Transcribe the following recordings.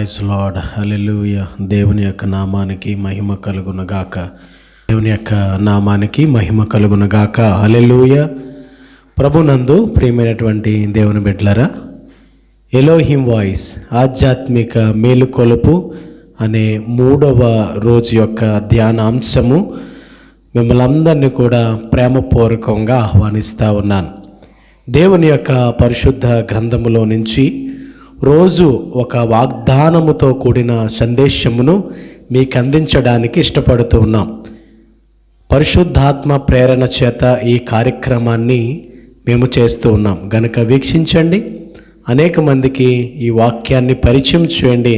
Praise lord, హల్లెలూయా. దేవుని యొక్క నామానికి మహిమ కలుగునుగాక. దేవుని యొక్క నామానికి మహిమ కలుగునుగాక. హల్లెలూయా. ప్రభునందు ప్రియమైనటువంటి దేవుని బిడ్డలారా, ఎలోహిం వాయిస్ ఆధ్యాత్మిక మేలుకొలుపు అనే 3వ రోజు యొక్క ధ్యానాంశము మిమ్మల్ని అందరినీ కూడా ప్రేమపూర్వకంగా ఆహ్వానిస్తూ ఉన్నాను. దేవుని యొక్క పరిశుద్ధ గ్రంథములో నుంచి రోజు ఒక వాగ్దానముతో కూడిన సందేశమును మీకు అందించడానికి ఇష్టపడుతూ ఉన్నాం. పరిశుద్ధాత్మ ప్రేరణ చేత ఈ కార్యక్రమాన్ని మేము చేస్తూ ఉన్నాం గనుక వీక్షించండి. అనేక మందికి ఈ వాక్యాన్ని పరిచయం చేయండి.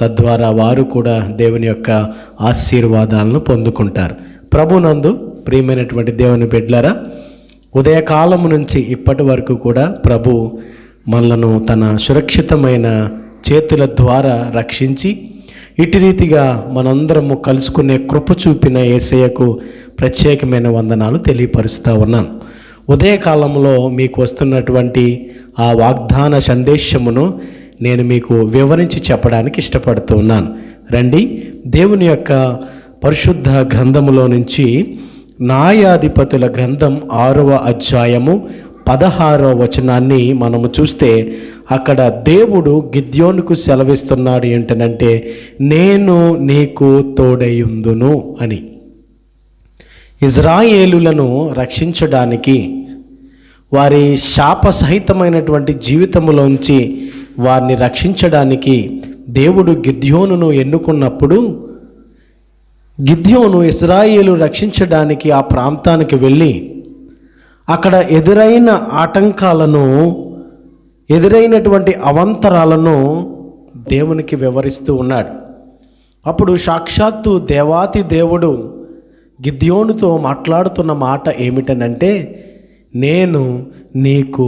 తద్వారా వారు కూడా దేవుని యొక్క ఆశీర్వాదాలను పొందుకుంటారు. ప్రభునందు ప్రియమైనటువంటి దేవుని బిడ్డలారా, ఉదయకాలము నుంచి ఇప్పటి వరకు కూడా ప్రభు మనలను తన సురక్షితమైన చేతుల ద్వారా రక్షించి ఇటు రీతిగా మనందరము కలుసుకునే కృప చూపిన యేసయ్యకు ప్రత్యేకమైన వందనాలు తెలియపరుస్తూ ఉన్నాను. ఉదయకాలంలో మీకు వస్తున్నటువంటి ఆ వాగ్దాన సందేశమును నేను మీకు వివరించి చెప్పడానికి ఇష్టపడుతూ ఉన్నాను. రండి, దేవుని యొక్క పరిశుద్ధ గ్రంథములో నుంచి న్యాయాధిపతుల గ్రంథం 6వ అధ్యాయము 16వ వచనాన్ని మనము చూస్తే అక్కడ దేవుడు గిద్యోనుకు సెలవిస్తున్నాడు ఏంటనంటే, నేను నీకు తోడయుందును అని. ఇజ్రాయేలులను రక్షించడానికి, వారి శాపసహితమైనటువంటి జీవితంలోంచి వారిని రక్షించడానికి దేవుడు గిద్యోనును ఎన్నుకున్నప్పుడు, గిద్యోను ఇశ్రాయేలు రక్షించడానికి ఆ ప్రాంతానికి వెళ్ళి అక్కడ ఎదురైన ఆటంకాలను, ఎదురైనటువంటి అవాంతరాలను దేవునికి వివరిస్తూ ఉన్నాడు. అప్పుడు సాక్షాత్తు దేవాతి దేవుడు గిద్యోనుతో మాట్లాడుతున్న మాట ఏమిటనంటే, నేను నీకు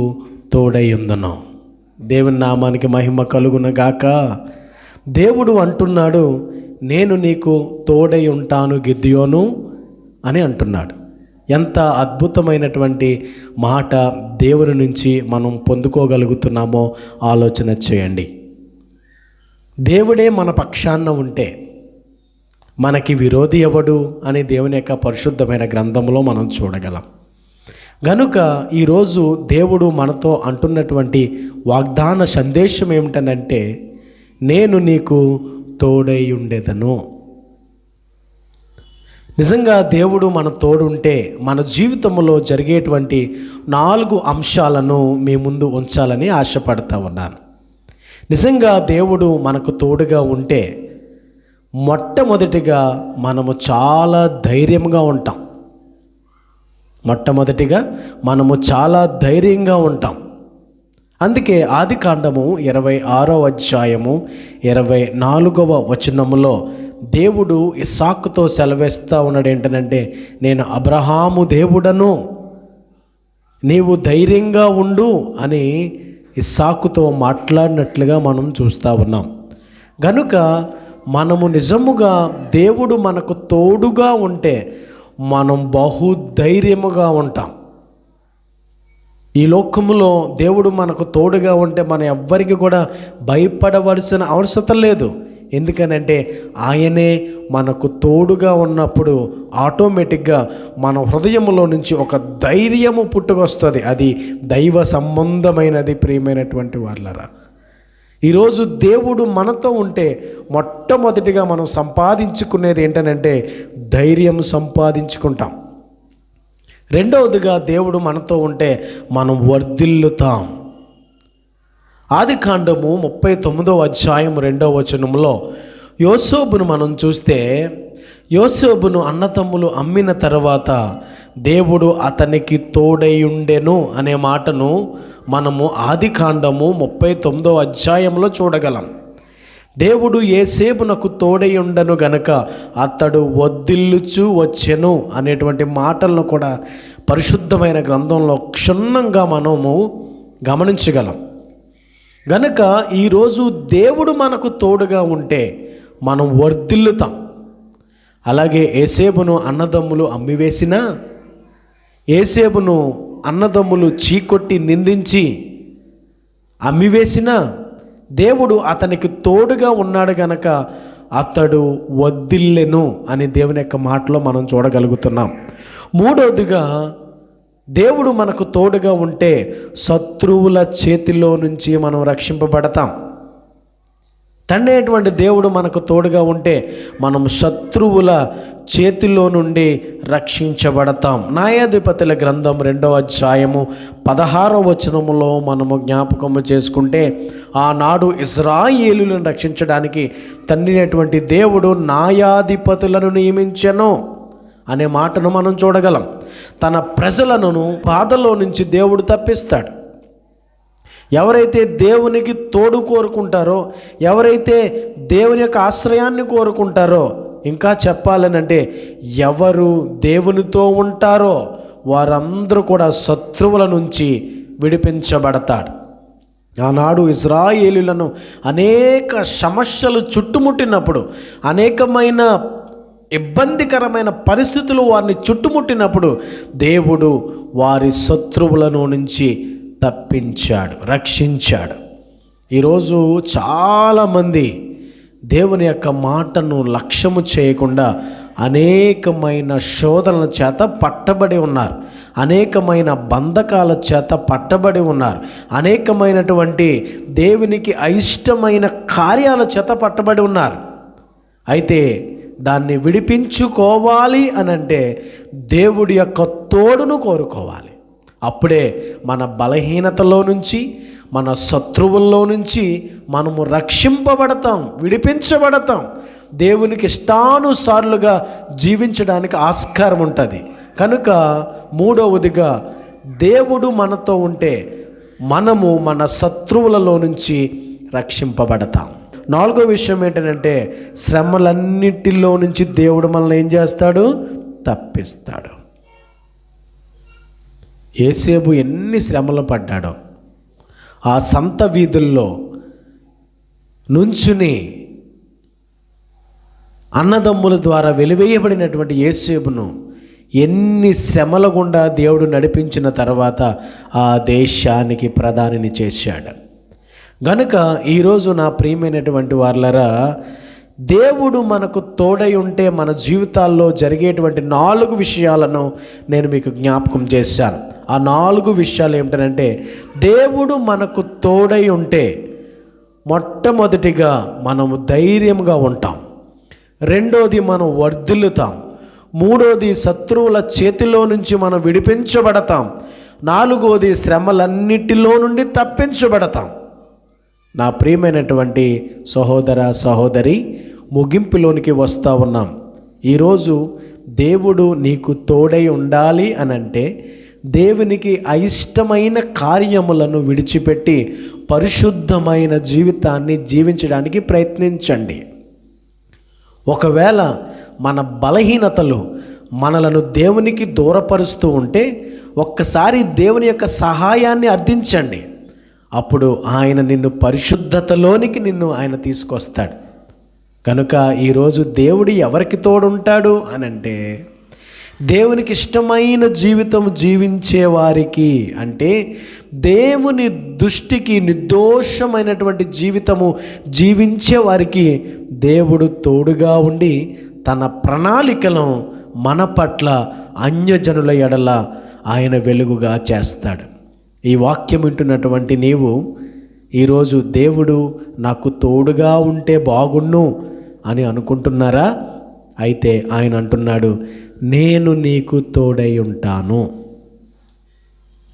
తోడయుందును. దేవుని నామానికి మహిమ కలుగునగాక. దేవుడు అంటున్నాడు, నేను నీకు తోడై ఉంటాను గిద్యోను అని అంటున్నాడు. ఎంత అద్భుతమైనటువంటి మాట దేవుని నుంచి మనం పొందుకోగలుగుతున్నామో ఆలోచన చేయండి. దేవుడే మన పక్షాన ఉంటే మనకి విరోధి ఎవడు అని దేవుని యొక్క పరిశుద్ధమైన గ్రంథంలో మనం చూడగలం. గనుక ఈరోజు దేవుడు మనతో అంటున్నటువంటి వాగ్దాన సందేశం ఏమిటనంటే, నేను నీకు తోడై ఉండేదను. నిజంగా దేవుడు మన తోడుంటే మన జీవితంలో జరిగేటువంటి 4 అంశాలను మీ ముందు ఉంచాలని ఆశపడతా ఉన్నాను. నిజంగా దేవుడు మనకు తోడుగా ఉంటే మొట్టమొదటిగా మనము చాలా ధైర్యంగా ఉంటాం. మొట్టమొదటిగా మనము చాలా ధైర్యంగా ఉంటాం. అందుకే ఆదికాండము 26వ అధ్యాయము 24వ వచనములో దేవుడు ఇస్సాకుతో సెలవిస్తూ ఉన్నాడు ఏంటంటే, నేను అబ్రహాము దేవుడను, నీవు ధైర్యంగా ఉండు అని ఇస్సాకుతో మాట్లాడినట్లుగా మనం చూస్తూ ఉన్నాం. గనుక మనము నిజముగా దేవుడు మనకు తోడుగా ఉంటే మనం బహుధైర్యముగా ఉంటాం. ఈ లోకములో దేవుడు మనకు తోడుగా ఉంటే మనం ఎవ్వరికి కూడా భయపడవలసిన అవసరం లేదు. ఎందుకనంటే ఆయనే మనకు తోడుగా ఉన్నప్పుడు ఆటోమేటిక్గా మన హృదయంలో నుంచి ఒక ధైర్యము పుట్టుకొస్తుంది. అది దైవ సంబంధమైనది. ప్రియమైనటువంటి వాళ్ళరా, ఈరోజు దేవుడు మనతో ఉంటే మొట్టమొదటిగా మనం సంపాదించుకునేది ఏంటనంటే ధైర్యం సంపాదించుకుంటాం. రెండవదిగా దేవుడు మనతో ఉంటే మనం వర్ధిల్లుతాం. ఆదికాండము 39వ అధ్యాయం 2వ వచనంలో యోసేపును మనం చూస్తే, యోసేపును అన్నతమ్ములు అమ్మిన తర్వాత దేవుడు అతనికి తోడై ఉండెను అనే మాటను మనము ఆదికాండము 39వ అధ్యాయంలో చూడగలం. దేవుడు యోసేపునకు తోడై ఉండను గనక అతడు వర్ధిల్లుచు వచ్చెను అనేటువంటి మాటలను కూడా పరిశుద్ధమైన గ్రంథంలో క్షుణ్ణంగా మనము గమనించగలం. గనక ఈరోజు దేవుడు మనకు తోడుగా ఉంటే మనం వర్ధిల్లుతాం. అలాగే యోసేపును అన్నదమ్ములు అమ్మివేసిన, యోసేపును అన్నదమ్ములు చీకొట్టి నిందించి అమ్మివేసిన దేవుడు అతనికి తోడుగా ఉన్నాడు గనక అతడు వద్దిల్లెను అని దేవుని యొక్క మాటలో మనం చూడగలుగుతున్నాం. మూడవదిగా, దేవుడు మనకు తోడుగా ఉంటే శత్రువుల చేతిలో నుంచి మనం రక్షింపబడతాం. తండ్రి అయినటువంటి దేవుడు మనకు తోడుగా ఉంటే మనం శత్రువుల చేతిలో నుండి రక్షించబడతాం. న్యాయాధిపతుల గ్రంథం 2వ అధ్యాయము 16వ వచనములో మనము జ్ఞాపకము చేసుకుంటే, ఆనాడు ఇశ్రాయేలులను రక్షించడానికి తండ్రి అయినటువంటి దేవుడు న్యాయాధిపతులను నియమించెను అనే మాటను మనం చూడగలం. తన ప్రజలను బాధలో నుంచి దేవుడు తప్పిస్తాడు. ఎవరైతే దేవునికి తోడు కోరుకుంటారో, ఎవరైతే దేవుని యొక్క ఆశ్రయాన్ని కోరుకుంటారో, ఇంకా చెప్పాలనంటే ఎవరు దేవునితో ఉంటారో వారందరూ కూడా శత్రువుల నుంచి విడిపించబడతాడు. ఆనాడు ఇశ్రాయేలులను అనేక సమస్యలు చుట్టుముట్టినప్పుడు, అనేకమైన ఇబ్బందికరమైన పరిస్థితులు వారిని చుట్టుముట్టినప్పుడు దేవుడు వారి శత్రువులను నుంచి తప్పించాడు, రక్షించాడు. ఈరోజు చాలామంది దేవుని యొక్క మాటను లక్ష్యము చేయకుండా అనేకమైన శోధనల చేత పట్టబడి ఉన్నారు, అనేకమైన బంధకాల చేత పట్టబడి ఉన్నారు, అనేకమైనటువంటి దేవునికి అయిష్టమైన కార్యాల చేత పట్టబడి ఉన్నారు. అయితే దాన్ని విడిపించుకోవాలి అనంటే దేవుడి యొక్క తోడును కోరుకోవాలి. అప్పుడే మన బలహీనతలో నుంచి, మన శత్రువుల్లో నుంచి మనము రక్షింపబడతాం, విడిపించబడతాం. దేవునికి ఇష్టానుసారులుగా జీవించడానికి ఆస్కారం ఉంటుంది. కనుక మూడవదిగా, దేవుడు మనతో ఉంటే మనము మన శత్రువులలో నుంచి రక్షింపబడతాం. నాలుగో విషయం ఏంటంటే, శ్రమలన్నిటిలో నుంచి దేవుడు మనల్ని ఏం చేస్తాడు? తప్పిస్తాడు. యేసేపు ఎన్ని శ్రమలు పడ్డాడో, ఆ సంత వీధుల్లో నుంచుని అన్నదమ్ముల ద్వారా వెలివేయబడినటువంటి యేసేపును ఎన్ని శ్రమల గుండా దేవుడు నడిపించిన తర్వాత ఆ దేశానికి ప్రధానిని చేశాడు. గనుక ఈరోజు నా ప్రియమైనటువంటి వారలారా, దేవుడు మనకు తోడై ఉంటే మన జీవితాల్లో జరిగేటువంటి 4 విషయాలను నేను మీకు జ్ఞాపకం చేశాను. ఆ 4 విషయాలు ఏమిటంటే, దేవుడు మనకు తోడై ఉంటే మొట్టమొదటిగా మనము ధైర్యంగా ఉంటాం, రెండోది మనం వర్ధిల్లుతాం, మూడోది శత్రువుల చేతిలో నుంచి మనం విడిపించబడతాం, నాలుగోది శ్రమలన్నిటిలో నుండి తప్పించబడతాం. నా ప్రియమైనటువంటి సహోదర సహోదరి, ముగింపులోనికి వస్తూ ఉన్నాం. ఈరోజు దేవుడు నీకు తోడై ఉండాలి అనంటే దేవునికి అయిష్టమైన కార్యములను విడిచిపెట్టి పరిశుద్ధమైన జీవితాన్ని జీవించడానికి ప్రయత్నించండి. ఒకవేళ మన బలహీనతలు మనలను దేవునికి దూరపరుస్తూ ఉంటే ఒక్కసారి దేవుని యొక్క సహాయాన్ని అర్థించండి. అప్పుడు ఆయన నిన్ను పరిశుద్ధతలోనికి ఆయన తీసుకొస్తాడు. కనుక ఈరోజు దేవుడు ఎవరికి తోడుంటాడు అనంటే, దేవునికి ఇష్టమైన జీవితం జీవించే వారికి, అంటే దేవుని దృష్టికి నిర్దోషమైనటువంటి జీవితము జీవించే వారికి దేవుడు తోడుగా ఉండి తన ప్రణాళికలను మన పట్ల అన్యజనుల ఎడల ఆయన వెలుగుగా చేస్తాడు. ఈ వాక్యం వింటున్నటువంటి నీవు ఈరోజు దేవుడు నాకు తోడుగా ఉంటే బాగుండు అని అనుకుంటున్నారా? అయితే ఆయన అంటున్నాడు, నేను నీకు తోడై ఉంటాను.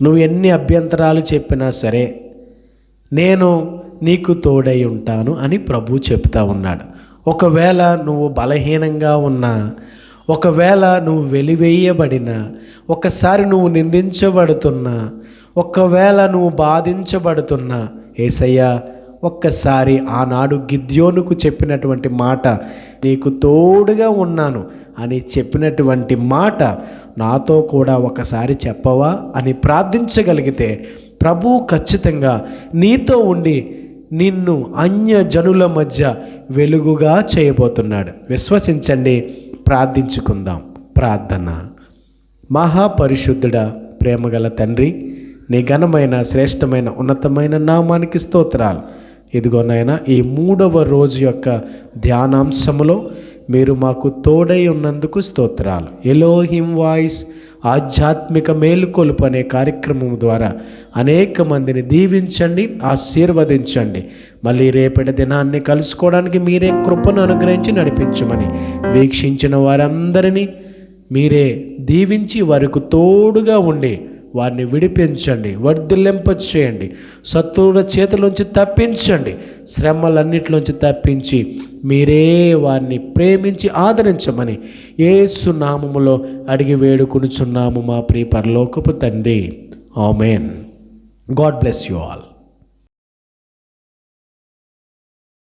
నువ్వు ఎన్ని అభ్యంతరాలు చెప్పినా సరే నేను నీకు తోడై ఉంటాను అని ప్రభు చెప్తా ఉన్నాడు. ఒకవేళ నువ్వు బలహీనంగా ఉన్నా, ఒకవేళ నువ్వు వెలివేయబడినా, ఒకసారి నువ్వు నిందించబడుతున్నా, ఒకవేళ నువ్వు బాధించబడుతున్నా, యేసయ్య ఒక్కసారి ఆనాడు గిద్యోనుకు చెప్పినటువంటి మాట, నీకు తోడుగా ఉన్నాను అని చెప్పినటువంటి మాట నాతో కూడా ఒకసారి చెప్పవా అని ప్రార్థించగలిగితే ప్రభువు ఖచ్చితంగా నీతో ఉండి నిన్ను అన్యజనుల మధ్య వెలుగుగా చేయబోతున్నాడు. విశ్వసించండి, ప్రార్థించుకుందాం. ప్రార్థన. మహాపరిశుద్ధుడా, ప్రేమగల తండ్రి, నీ ఘనమైన శ్రేష్టమైన ఉన్నతమైన నామానికి స్తోత్రాలు. ఇదిగో నాయనా, ఈ 3వ రోజు యొక్క ధ్యానాంశములో మీరు మాకు తోడై ఉన్నందుకు స్తోత్రాలు. ఎలోహిం వాయిస్ ఆధ్యాత్మిక మేలుకొలుపు అనే కార్యక్రమం ద్వారా అనేక మందిని దీవించండి, ఆశీర్వదించండి. మళ్ళీ రేపటి దినాన్ని కలుసుకోవడానికి మీరే కృపను అనుగ్రహించి నడిపించమని, వీక్షించిన వారందరినీ మీరే దీవించి వారికి తోడుగా ఉండి వారిని విడిపించండి, వర్ధిల్లింప చేయండి, శత్రువుల చేతిలోంచి తప్పించండి, శ్రమలన్నిటిలోంచి తప్పించి మీరే వారిని ప్రేమించి ఆదరించమని యేసు నామములో అడిగి వేడుకొనుచున్నాము మా ప్రియ పరలోకపు తండ్రి. Amen. God bless you all.